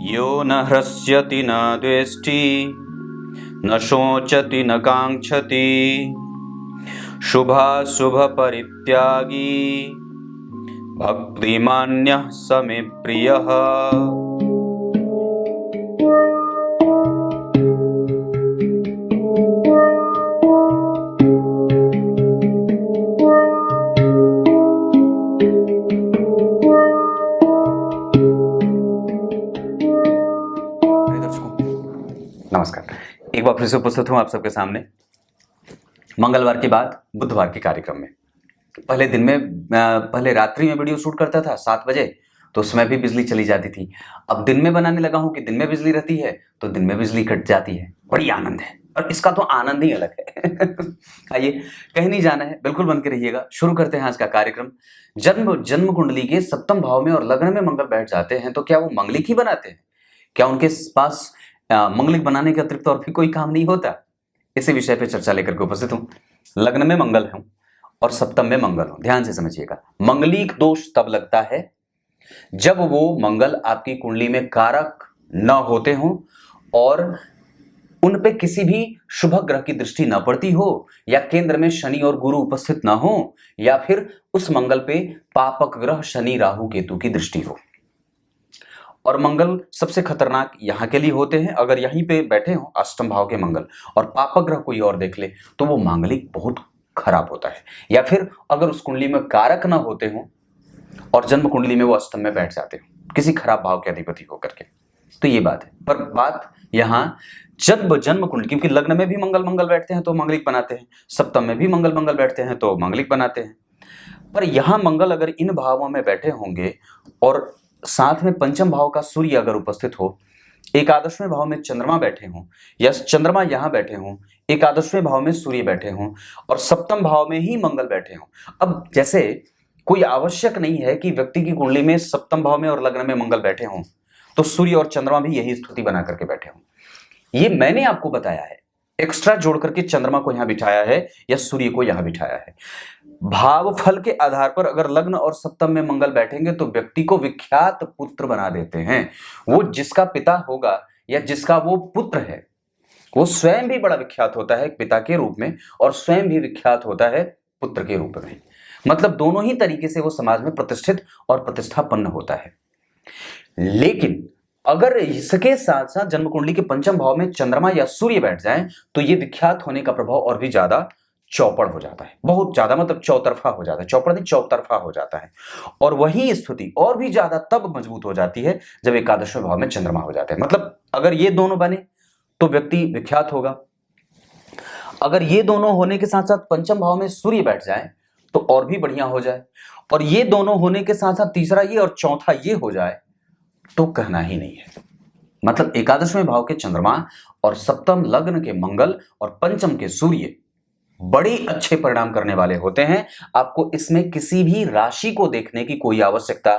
यो न ह्रस्यति न द्वेष्टि न शोचति न काङ्क्षति शुभाशुभ परित्यागी भक्तिमान्यः स मे प्रियः। नमस्कार, एक बार फिर से उपस्थित हूं आप सबके सामने मंगलवार के बाद बुधवार के कार्यक्रम में। पहले रात्रि में वीडियो शूट करता था 7 बजे, तो उसमें भी बिजली चली जाती थी। अब दिन में बनाने लगा हूं कि दिन में बिजली रहती है तो दिन में बिजली कट जाती है। बड़ी आनंद है, और इसका तो आनंद ही अलग है। आइए, कहीं नहीं जाना है, बिल्कुल बन के रहिएगा। शुरू करते हैं आज का कार्यक्रम। जन्म कुंडली के सप्तम भाव में और लग्न में मंगल बैठ जाते हैं तो क्या वो मंगलिक ही बनाते हैं? क्या उनके पास मंगलिक बनाने के अतिरिक्त और भी कोई काम नहीं होता? इसी विषय पे चर्चा लेकर के उपस्थित हूं। लग्न में मंगल हूं और सप्तम में मंगल हूं। ध्यान से समझिएगा, मंगलिक दोष तब लगता है जब वो मंगल आपकी कुंडली में कारक न होते हों और उन पे किसी भी शुभ ग्रह की दृष्टि न पड़ती हो, या केंद्र में शनि और गुरु उपस्थित न हो, या फिर उस मंगल पे पापक ग्रह शनि राहु केतु की दृष्टि हो। और मंगल सबसे खतरनाक यहां के लिए होते हैं। अगर यहीं पे बैठे हो अष्टम भाव के मंगल और पापक ग्रह कोई और देख ले तो वो मांगलिक बहुत खराब होता है। या फिर अगर उस कुंडली में कारक ना होते हो और जन्म कुंडली में वो अष्टम में बैठ जाते हो किसी खराब भाव के अधिपति होकर के, तो ये बात है। पर बात यहाँ जन्म कुंडली, क्योंकि लग्न में भी मंगल बैठते हैं तो मंगलिक बनाते हैं, सप्तम में भी मंगल बैठते हैं तो मंगलिक बनाते हैं। पर यहां मंगल अगर इन भावों में बैठे होंगे और साथ में पंचम भाव का सूर्य अगर उपस्थित हो, एकादशवें भाव में चंद्रमा बैठे हों, या चंद्रमा यहां बैठे हों, एकादशवें भाव में सूर्य बैठे हों और सप्तम भाव में ही मंगल बैठे हों। अब जैसे कोई आवश्यक नहीं है कि व्यक्ति की कुंडली में सप्तम भाव में और लग्न में मंगल बैठे हों तो सूर्य और चंद्रमा भी यही स्थिति बना करके बैठे हों। ये मैंने आपको बताया है, एक्स्ट्रा जोड़ करके चंद्रमा को यहां बिठाया है या सूर्य को यहां बिठाया है। भाव फल के आधार पर अगर लग्न और सप्तम में मंगल बैठेंगे तो व्यक्ति को विख्यात पुत्र बना देते हैं। वो जिसका पिता होगा या जिसका वो पुत्र है वो स्वयं भी बड़ा विख्यात होता है पिता के रूप में, और स्वयं भी विख्यात होता है पुत्र के रूप में। मतलब दोनों ही तरीके से वो समाज में प्रतिष्ठित और प्रतिष्ठापन्न होता है। लेकिन अगर इसके साथ साथ जन्म कुंडली के पंचम भाव में चंद्रमा या सूर्य बैठ जाएं तो ये विख्यात होने का प्रभाव और भी ज्यादा चौपड़ हो जाता है, बहुत ज्यादा, मतलब चौतरफा हो जाता है। चौपड़ नहीं, चौतरफा हो जाता है। और वही स्थिति और भी ज्यादा तब मजबूत हो जाती है जब एकादशवें भाव में चंद्रमा हो जाते हैं। मतलब अगर ये दोनों बने तो व्यक्ति विख्यात होगा। अगर ये दोनों होने के साथ साथ पंचम भाव में सूर्य बैठ जाए तो और भी बढ़िया हो जाए, और ये दोनों होने के साथ साथ तीसरा ये और चौथा ये हो जाए तो कहना ही नहीं है। मतलब एकादशवें भाव के चंद्रमा और सप्तम लग्न के मंगल और पंचम के सूर्य बड़े अच्छे परिणाम करने वाले होते हैं। आपको इसमें किसी भी राशि को देखने की कोई आवश्यकता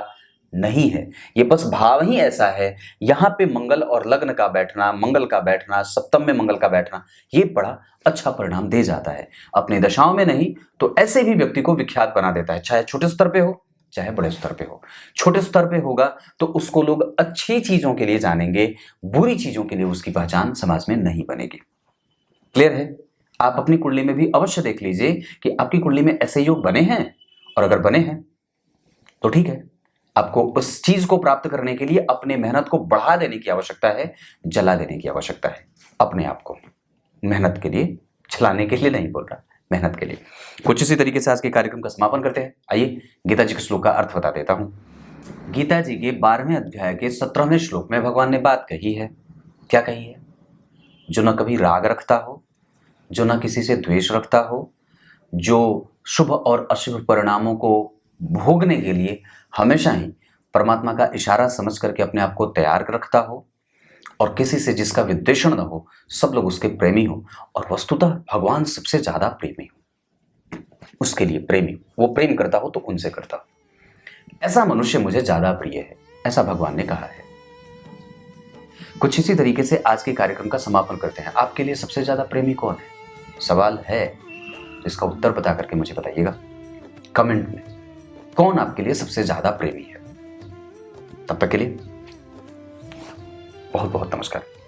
नहीं है, ये बस भाव ही ऐसा है। यहां पे मंगल और लग्न का बैठना, मंगल का बैठना, सप्तम में मंगल का बैठना, ये बड़ा अच्छा परिणाम दे जाता है। अपनी दशाओं में नहीं तो ऐसे भी व्यक्ति को विख्यात बना देता है, चाहे छोटे स्तर पे हो चाहे बड़े स्तर पे हो। छोटे स्तर पे होगा तो उसको लोग अच्छी चीजों के लिए जानेंगे, बुरी चीजों के लिए उसकी पहचान समाज में नहीं बनेगी। क्लियर है? आप अपनी कुंडली में भी अवश्य देख लीजिए कि आपकी कुंडली में ऐसे योग बने हैं, और अगर बने हैं तो ठीक है, आपको उस चीज को प्राप्त करने के लिए अपने मेहनत को बढ़ा देने की आवश्यकता है, जला देने की आवश्यकता है अपने आप को। मेहनत के लिए, छलाने के लिए नहीं बोल रहा, मेहनत के लिए। कुछ इसी तरीके से आज के कार्यक्रम का समापन करते हैं। आइए गीता जी के श्लोक का अर्थ बता देता हूं। गीता जी के 12वें अध्याय के 17वें श्लोक में भगवान ने बात कही है। क्या कही है? जो न कभी राग रखता हो, जो न किसी से द्वेष रखता हो, जो शुभ और अशुभ परिणामों को भोगने के लिए हमेशा ही परमात्मा का इशारा समझ करके अपने आप को तैयार रखता हो, और किसी से जिसका विद्वेषण न हो, सब लोग उसके प्रेमी हो, और वस्तुतः भगवान सबसे ज्यादा प्रेमी हो, उसके लिए प्रेमी, वो प्रेम करता हो तो उनसे करता हो। ऐसा मनुष्य मुझे ज्यादा प्रिय है, ऐसा भगवान ने कहा है। कुछ इसी तरीके से आज के कार्यक्रम का समापन करते हैं। आपके लिए सबसे ज्यादा प्रेमी कौन है? सवाल है, इसका उत्तर बता करके मुझे बताइएगा कमेंट में, कौन आपके लिए सबसे ज्यादा प्रेमी है। तब तक के लिए बहुत बहुत नमस्कार।